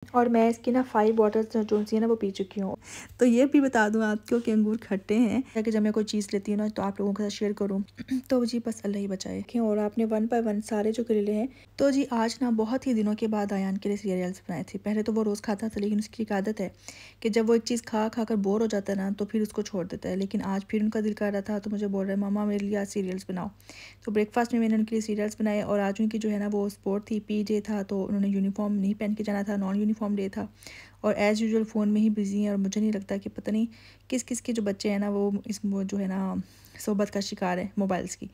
और मैं इसकी ना 5 बॉटल्स जो सी है ना वो पी चुकी हूँ। तो ये भी बता दूँ आपको कि अंगूर खट्टे हैं, ताकि जब मैं कोई चीज़ लेती हूँ ना तो आप लोगों के साथ शेयर करूँ। तो जी बस अल्लाह ही बचाए। और आपने 1 बाय 1 सारे जो करेले हैं। तो जी आज ना बहुत ही दिनों के बाद आयान के लिए सीरियल्स बनाए थे। पहले तो वो रोज़ खाता था, लेकिन उसकी एक आदत है कि जब वो एक चीज़ खा खा कर बोर हो जाता है ना तो फिर उसको छोड़ देता है। लेकिन आज फिर उनका दिल कर रहा था तो मुझे बोल रहे हैं मामा मेरे लिए आज सीरियल्स बनाओ। तो ब्रेकफास्ट में मैंने उनके लिए सीरियल्स बनाए। और आज उनकी जो है ना वो स्पोर्ट थी, पी था, तो उन्होंने यूनिफॉर्म नहीं पहन के जाना था, नॉन यूनिफॉर्म डे था। और एज़ यूजुअल फ़ोन में ही बिज़ी हैं। और मुझे नहीं लगता कि पता नहीं किस किस के जो बच्चे हैं ना वो जो है ना सोबत का शिकार है मोबाइल्स की।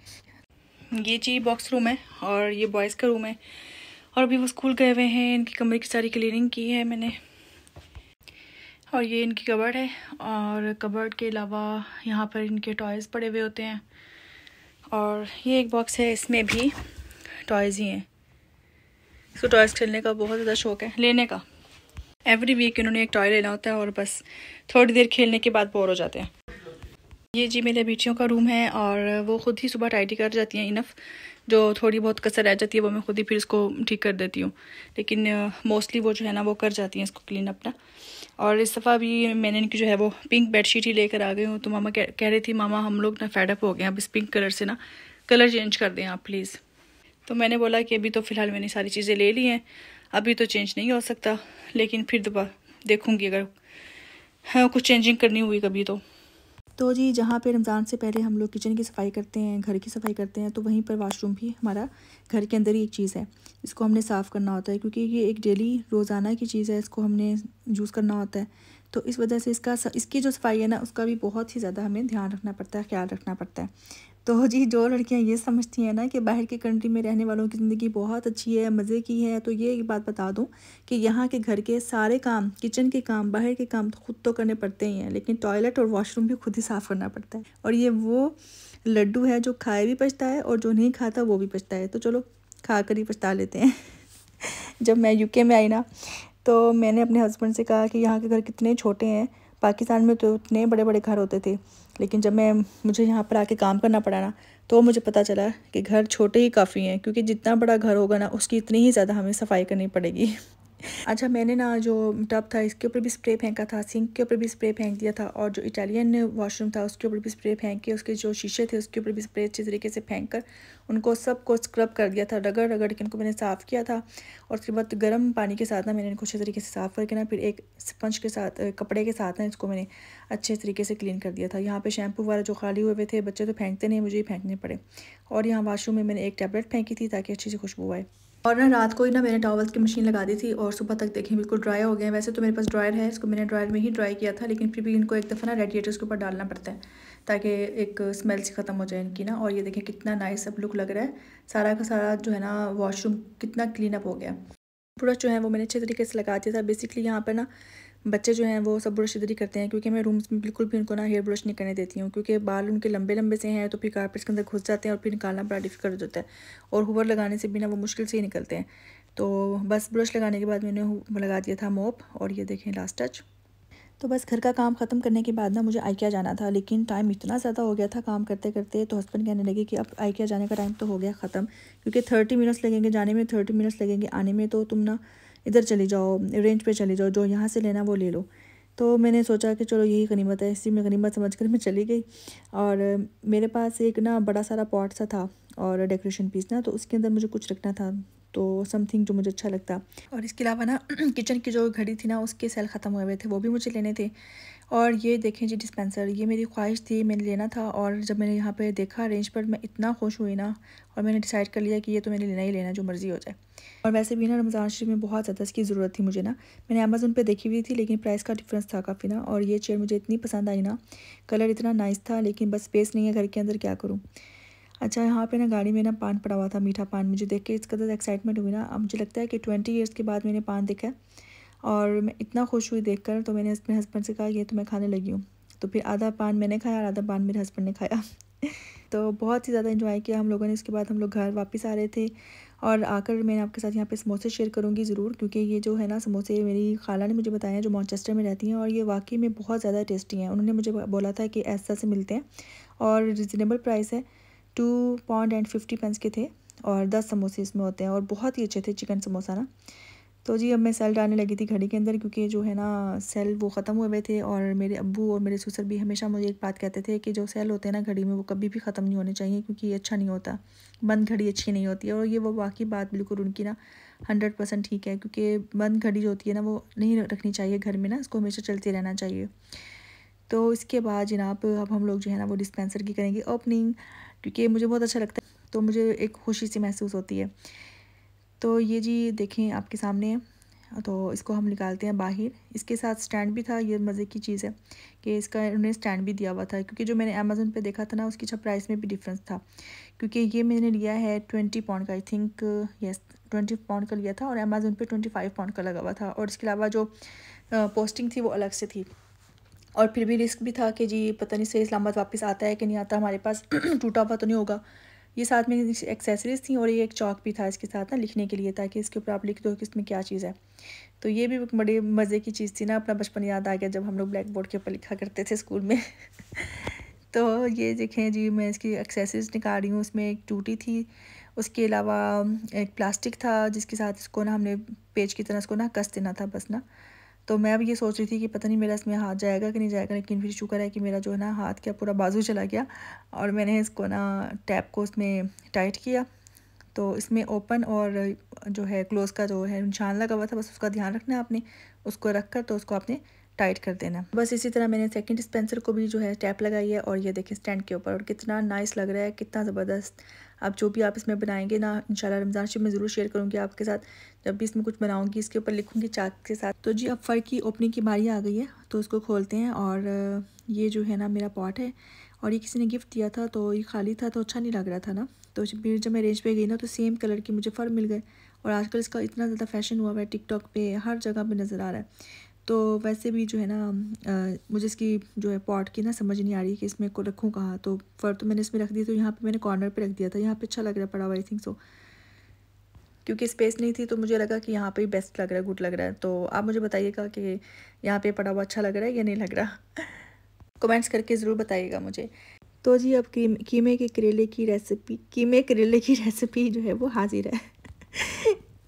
ये जी बॉक्स रूम है और ये बॉयज़ का रूम है। और अभी वो स्कूल गए हुए हैं। इनकी कमरे की सारी क्लीनिंग की है मैंने। और ये इनकी कबर्ड है। और कबर्ड के अलावा यहाँ पर इनके टॉयज़ पड़े हुए होते हैं। और ये एक बॉक्स है, इसमें भी टॉयज़ ही हैं। इसको टॉयज़ खेलने का बहुत ज़्यादा शौक़ है, लेने का। एवरी वीक इन्होंने एक टॉय लेना होता है और बस थोड़ी देर खेलने के बाद बोर हो जाते हैं। ये जी मेरे बेटियों का रूम है और वो खुद ही सुबह टाइडी कर जाती हैं इनफ। जो थोड़ी बहुत कसर रह जाती है वो मैं खुद ही फिर इसको ठीक कर देती हूँ, लेकिन मोस्टली वो जो है ना वो कर जाती हैं इसको क्लीन अपना। और इस दफ़ा भी मैंने इनकी जो है वो पिंक बेडशीट ही लेकर आ गई हूँ। तो मामा कह रही थी मामा हम लोग ना फेडअप हो गए हैं अब इस पिंक कलर से ना, कलर चेंज कर दें आप प्लीज़। तो मैंने बोला कि अभी तो फ़िलहाल मैंने सारी चीज़ें ले ली हैं, अभी तो चेंज नहीं हो सकता, लेकिन फिर दोबारा देखूँगी अगर हाँ कुछ चेंजिंग करनी हुई कभी तो जी जहाँ पे रमज़ान से पहले हम लोग किचन की सफाई करते हैं, घर की सफाई करते हैं, तो वहीं पर वाशरूम भी हमारा घर के अंदर ही एक चीज़ है। इसको हमने साफ़ करना होता है क्योंकि ये एक डेली रोज़ाना की चीज़ है, इसको हमने यूज़ करना होता है। तो इस वजह से इसकी जो सफाई है ना उसका भी बहुत ही ज़्यादा हमें ध्यान रखना पड़ता है, ख्याल रखना पड़ता है। तो जी जो लड़कियां ये समझती हैं ना कि बाहर की कंट्री में रहने वालों की ज़िंदगी बहुत अच्छी है, मज़े की है, तो ये एक बात बता दूं कि यहाँ के घर के सारे काम, किचन के काम, बाहर के काम तो खुद तो करने पड़ते ही हैं, लेकिन टॉयलेट और वॉशरूम भी खुद ही साफ़ करना पड़ता है। और ये वो लड्डू है जो खाए भी पछता है और जो नहीं खाता वो भी पछता है। तो चलो खा कर ही पछता लेते हैं। जब मैं यूके में आई ना तो मैंने अपने हस्बैंड से कहा कि यहाँ के घर कितने छोटे हैं, पाकिस्तान में तो इतने बड़े बड़े घर होते थे, लेकिन जब मुझे यहाँ पर आके काम करना पड़ा ना तो मुझे पता चला कि घर छोटे ही काफ़ी हैं, क्योंकि जितना बड़ा घर होगा ना उसकी इतनी ही ज़्यादा हमें सफाई करनी पड़ेगी। अच्छा मैंने ना जो टब था इसके ऊपर भी स्प्रे फेंका था, सिंक के ऊपर भी स्प्रे फेंक दिया था, और जो इटालियन वॉशरूम था उसके ऊपर भी स्प्रे फेंक के, उसके जो शीशे थे उसके ऊपर भी स्प्रे अच्छे तरीके से फेंक कर उनको सबको स्क्रब कर दिया था, रगड़ रगड़ के उनको मैंने साफ़ किया था। और उसके बाद गर्म पानी के साथ ना मैंने इनको अच्छे तरीके से साफ़ करके ना फिर एक स्पंज के साथ कपड़े के साथ ना इसको मैंने अच्छे तरीके से क्लीन कर दिया था। यहाँ पे शैम्पू वाला जो खाली हुए थे, बच्चे तो फेंकते नहीं, मुझे ही फेंकने पड़े। और यहाँ वाशरूम में मैंने एक टैबलेट फेंकी थी ताकि अच्छी सी खुशबू आए। और ना रात को ही ना मैंने टॉवल्स की मशीन लगा दी थी और सुबह तक देखें बिल्कुल ड्राई हो गए हैं। वैसे तो मेरे पास ड्रायर है, इसको मैंने ड्रायर में ही ड्राई किया था, लेकिन फिर भी इनको एक दफ़ा ना रेडिएटर्स के ऊपर डालना पड़ता है ताकि एक स्मेल सी ख़त्म हो जाए इनकी ना। और ये देखें कितना नाइस अब लुक लग रहा है, सारा का सारा जो है ना वॉशरूम कितना क्लीन अप हो गया। ब्रश जो है वो मैंने अच्छे तरीके से लगा दिया था। बेसिकली यहाँ पर ना बच्चे जो हैं वो सब ब्रश इधर ही करते हैं, क्योंकि मैं रूम्स में बिल्कुल भी उनको ना हेयर ब्रश नहीं करने देती हूँ, क्योंकि बाल उनके लंबे लंबे से हैं तो फिर कारपेट्स के अंदर घुस जाते हैं और फिर निकालना बड़ा डिफिकल्ट हो जाता है, और हुवर लगाने से भी ना वो मुश्किल से ही निकलते हैं। तो बस ब्रश लगाने के बाद मैंने लगा दिया था मोप, और ये देखें लास्ट टच। तो बस घर का काम ख़त्म करने के बाद ना मुझे आइकिया जाना था, लेकिन टाइम इतना ज़्यादा हो गया था काम करते करते, तो हस्बैंड कहने लगे कि अब आइकिया जाने का टाइम तो हो गया ख़त्म, क्योंकि 30 मिनट्स लगेंगे जाने में, 30 मिनट्स लगेंगे आने में, तो तुम ना इधर चली जाओ, रेंज पे चली जाओ, जो यहाँ से लेना वो ले लो। तो मैंने सोचा कि चलो यही गनीमत है, इसी में गनीमत समझ कर मैं चली गई। और मेरे पास एक ना बड़ा सारा पॉट सा था और डेकोरेशन पीस ना, तो उसके अंदर मुझे कुछ रखना था, तो समथिंग जो मुझे अच्छा लगता। और इसके अलावा ना किचन की जो घड़ी थी ना उसके सेल ख़त्म हुए हुए थे, वो भी मुझे लेने थे। और ये देखें जी डिस्पेंसर, ये मेरी ख्वाहिश थी, मैंने लेना था, और जब मैंने यहाँ पे देखा रेंज पर मैं इतना खुश हुई ना, और मैंने डिसाइड कर लिया कि ये तो मैंने लेना ही लेना, जो मर्ज़ी हो जाए। और वैसे भी ना रमज़ान शरीफ में बहुत ज़्यादा इसकी ज़रूरत थी मुझे ना। मैंने अमेज़न पे देखी हुई थी, लेकिन प्राइस का डिफरेंस था काफ़ी ना। और ये चेयर मुझे इतनी पसंद आई ना, कलर इतना नाइस था, लेकिन बस स्पेस नहीं है घर के अंदर, क्या करूँ। अच्छा यहाँ पे ना गाड़ी में ना पान पड़ा हुआ था, मीठा पान, मुझे देख के इस कदर एक्साइटमेंट हुई ना। अब मुझे लगता है कि 20 ईयर्स के बाद मैंने पान देखा है, और मैं इतना खुश हुई देखकर, तो मैंने अपने हस्बैंड से कहा ये तो मैं खाने लगी हूँ। तो फिर आधा पान मैंने खाया और आधा पान मेरे हस्बैंड ने खाया। तो बहुत ही ज़्यादा इन्जॉय किया हम लोगों ने। इसके बाद हम लोग घर वापस आ रहे थे, और आकर मैं आपके साथ यहाँ पे समोसे शेयर करूँगी ज़रूर, क्योंकि ये जो है ना समोसे मेरी खाला ने मुझे बताया है, जो मैनचेस्टर में रहती हैं, और ये वाकई में बहुत ज़्यादा टेस्टी हैं। उन्होंने मुझे बोला था कि ऐसा से मिलते हैं और रिजनेबल प्राइस है, 2 पाउंड एंड 50 पेंस के थे, और 10 समोसे इसमें होते हैं, और बहुत ही अच्छे थे चिकन समोसा ना। तो जी अब मैं सेल डालने लगी थी घड़ी के अंदर, क्योंकि जो है ना सेल वो ख़त्म हुए हुए थे। और मेरे अब्बू और मेरे ससुर भी हमेशा मुझे एक बात कहते थे कि जो सेल होते हैं ना घड़ी में, वो कभी भी ख़त्म नहीं होने चाहिए, क्योंकि ये अच्छा नहीं होता, बंद घड़ी अच्छी नहीं होती है। और ये वो वाकई बात बिल्कुल उनकी ना 100% ठीक है, क्योंकि बंद घड़ी जो होती है ना वो नहीं रखनी चाहिए घर में ना, इसको हमेशा चलते रहना चाहिए। तो इसके बाद जनाब अब हम लोग जो है ना वो डिस्पेंसर की करेंगे ओपनिंग, क्योंकि मुझे बहुत अच्छा लगता है, तो मुझे एक खुशी सी महसूस होती है। तो ये जी देखें आपके सामने है, तो इसको हम निकालते हैं बाहर। इसके साथ स्टैंड भी था, ये मज़े की चीज़ है कि इसका उन्हें स्टैंड भी दिया हुआ था, क्योंकि जो मैंने अमेज़न पे देखा था ना उसकी अच्छा प्राइस में भी डिफरेंस था, क्योंकि ये मैंने लिया है 20 पाउंड का, आई थिंक यस 20 पाउंड का लिया था, और अमेज़न पे 25 पाउंड का लगा हुआ था। और इसके अलावा जो पोस्टिंग थी वो अलग से थी, और फिर भी रिस्क भी था कि जी पता नहीं सही सलामत वापस आता है कि नहीं आता, हमारे पास टूटा हुआ तो नहीं होगा। ये साथ में एक्सेसरीज थी, और ये एक चौक भी था इसके साथ ना लिखने के लिए, ताकि इसके ऊपर आप लिख दो कि इसमें क्या चीज़ है। तो ये भी बड़ी मज़े की चीज़ थी ना, अपना बचपन याद आ गया जब हम लोग ब्लैक बोर्ड के ऊपर लिखा करते थे स्कूल में। तो ये देखें जी मैं इसकी एक्सेसरीज निकाल रही हूँ। उसमें एक टूटी थी, उसके अलावा एक प्लास्टिक था जिसके साथ इसको ना हमने पेज की तरह इसको ना कस देना था बस ना। तो मैं अब ये सोच रही थी कि पता नहीं मेरा इसमें हाथ जाएगा कि नहीं जाएगा, लेकिन फिर शुक्र है कि मेरा जो है ना हाथ क्या पूरा बाजू चला गया, और मैंने इसको ना टैप को उसमें टाइट किया। तो इसमें ओपन और जो है क्लोज़ का जो है निशान लगा हुआ था, बस उसका ध्यान रखना है आपने, उसको रख कर तो उसको आपने टाइट कर देना। बस इसी तरह मैंने सेकंड डिस्पेंसर को भी जो है टैप लगाई है, और ये देखिए स्टैंड के ऊपर, और कितना नाइस लग रहा है, कितना ज़बरदस्त। अब जो भी आप इसमें बनाएंगे ना इंशाल्लाह रमज़ान शरीफ में ज़रूर शेयर करूँगी आपके साथ, जब भी इसमें कुछ बनाऊँगी इसके ऊपर लिखूँगी चाक के साथ। तो जी अब फ़र की ओपनिंग की बारी आ गई है, तो उसको खोलते हैं। और ये जो है ना मेरा पॉट है, और ये किसी ने गिफ्ट दिया था, तो ये खाली था तो अच्छा नहीं लग रहा था ना। तो फिर जब मैं रेंज पे गई ना तो सेम कलर के मुझे फ़र मिल गए, और आजकल इसका इतना ज़्यादा फैशन हुआ है, टिकटॉक पे हर जगह पे नज़र आ रहा है। तो वैसे भी जो है ना मुझे इसकी जो है पॉट की ना समझ नहीं आ रही कि इसमें को रखूँ कहाँ। तो फ़र तो मैंने इसमें रख दी, तो यहाँ पे मैंने कॉर्नर पे रख दिया था, यहाँ पे अच्छा लग रहा है पड़ा हुआ, आई थिंक सो, क्योंकि स्पेस नहीं थी तो मुझे लगा कि यहाँ पे ही बेस्ट लग रहा है, गुड लग रहा है। तो आप मुझे बताइएगा कि यहाँ पे पड़ा हुआ अच्छा लग रहा है या नहीं लग रहा। कमेंट्स करके ज़रूर बताइएगा मुझे। तो जी अब कीमे करेले की रेसिपी जो है वो हाजिर है।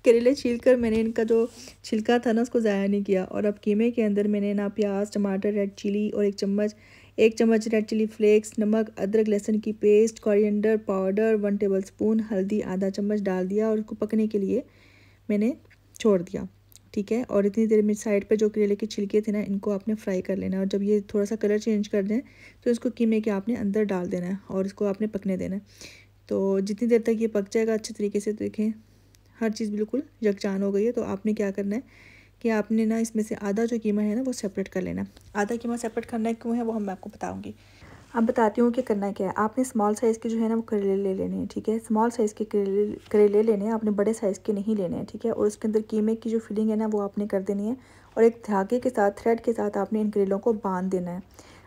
करेले छीलकर मैंने इनका जो छिलका था ना उसको ज़ाया नहीं किया, और अब कीमे के अंदर मैंने ना प्याज, टमाटर, रेड चिली, और एक चम्मच रेड चिली फ्लेक्स, नमक, अदरक लहसुन की paste, coriander powder 1 table spoon, हल्दी आधा चम्मच डाल दिया, और उसको पकने के लिए मैंने छोड़ दिया। ठीक है, और इतनी देर में साइड पे जो करेले के छिलके थे ना इनको आपने फ्राई कर लेना है, और जब ये थोड़ा सा कलर चेंज कर दें तो इसको कीमे के आपने अंदर डाल देना है, और इसको आपने पकने देना है। तो जितनी देर तक ये पक जाएगा अच्छे तरीके से, तो देखें हर चीज़ बिल्कुल यकजान हो गई है। तो आपने क्या करना है कि आपने ना इसमें से आधा जो कीमा है ना वो सेपरेट कर लेना। आधा कीमा सेपरेट करना है क्यों है वो मैं आपको बताऊँगी। अब बताती हूँ कि करना क्या है। आपने स्मॉल साइज़ के जो है ना वो करेले ले लेने हैं, ठीक है, स्मॉल साइज़ के करेले लेने हैं, आपने बड़े साइज़ के नहीं लेने हैं, ठीक है। और उसके अंदर कीमे की जो फिलिंग है ना वो आपने कर देनी है, और एक धागे के साथ, थ्रेड के साथ आपने इन करेलों को बांध देना है।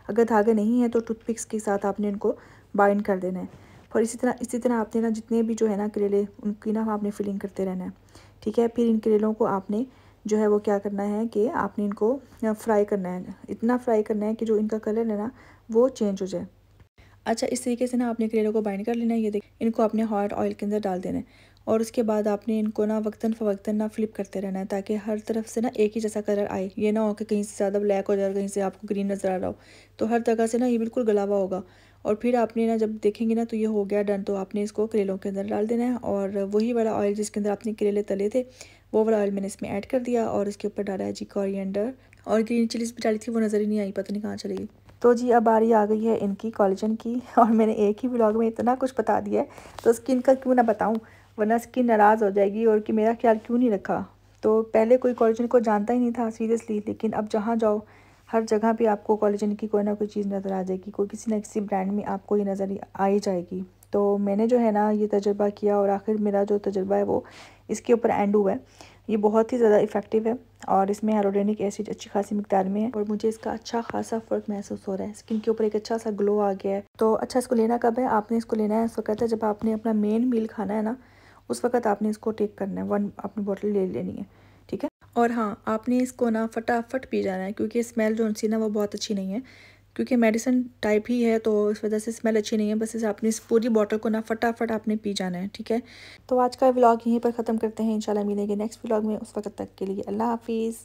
अगर धागे नहीं है तो टूथपिक्स के साथ आपने इनको बाइंड कर देना है। और इसी तरह आपने ना जितने भी जो है ना करेले उनकी ना आपने फिलिंग करते रहना है, ठीक है। फिर इन करेलों को आपने जो है वो क्या करना है कि आपने इनको फ्राई करना है, इतना फ्राई करना है कि जो इनका कलर है ना वो चेंज हो जाए। अच्छा, इस तरीके से ना आपने करेलों को बाइंड कर लेना है। ये देख इनको आपने हॉट ऑयल के अंदर डाल देना है, और उसके बाद आपने इनको ना वक्तन फ़वक्तन ना फ्लिप करते रहना है, ताकि हर तरफ से ना एक ही जैसा कलर आए। ये ना हो कि कहीं से ज़्यादा ब्लैक हो जाए, कहीं से आपको ग्रीन नज़र आ रहा हो। तो हर जगह से ना ये बिल्कुल गला हुआ होगा, और फिर आपने ना जब देखेंगे ना तो ये हो गया डन, तो आपने इसको करेलों के अंदर डाल देना है। और वही वाला ऑयल जिसके अंदर आपने करेले तले थे वो वाला ऑयल मैंने इसमें ऐड कर दिया, और इसके ऊपर डाला है जी कोरिएंडर, और ग्रीन चिलीज़ भी डाली थी, वो नज़र ही नहीं आई, पता नहीं कहाँ चली गई। तो जी अब बारी आ गई है इनकी कोलेजन की, और मैंने एक ही व्लॉग में इतना कुछ बता दिया है, तो स्किन का क्यों ना बताऊं, वरना स्किन नाराज़ हो जाएगी और कि मेरा ख्याल क्यों नहीं रखा। तो पहले कोई कोलेजन को जानता ही नहीं था सीरियसली, लेकिन अब जहाँ जाओ हर जगह पे आपको कोलेजन की कोई ना कोई चीज़ नज़र आ जाएगी, कोई किसी न किसी ब्रांड में आपको ये नज़र आ ही जाएगी। तो मैंने जो है ना ये तजुर्बा किया, और आखिर मेरा जो तजुर्बा है वो इसके ऊपर एंड हुआ है। ये बहुत ही ज़्यादा इफ़ेक्टिव है, और इसमें हाइलोरेनिक एसिड अच्छी खासी मिकदार में है, और मुझे इसका अच्छा खासा फ़र्क महसूस हो रहा है, स्किन के ऊपर एक अच्छा सा ग्लो आ गया है। तो अच्छा, इसको लेना कब है? आपने इसको लेना है उस वक्त है जब आपने अपना मेन मील खाना है ना, उस वक्त आपने इसको टेक करना है, 1 अपनी बोतल ले लेनी है, ठीक है। और हाँ, आपने इसको ना फटाफट पी जाना है, क्योंकि स्मेल जो सी ना वो बहुत अच्छी नहीं है। क्योंकि मेडिसिन टाइप ही है तो इस वजह से स्मेल अच्छी नहीं है। बस इसे अपनी इस पूरी बॉटल को ना फटाफट आपने पी जाना है, ठीक है। तो आज का व्लॉग यहीं पर ख़त्म करते हैं, इंशाल्लाह मिलेंगे नेक्स्ट व्लॉग में। उस वक्त तक के लिए अल्लाह हाफिज़।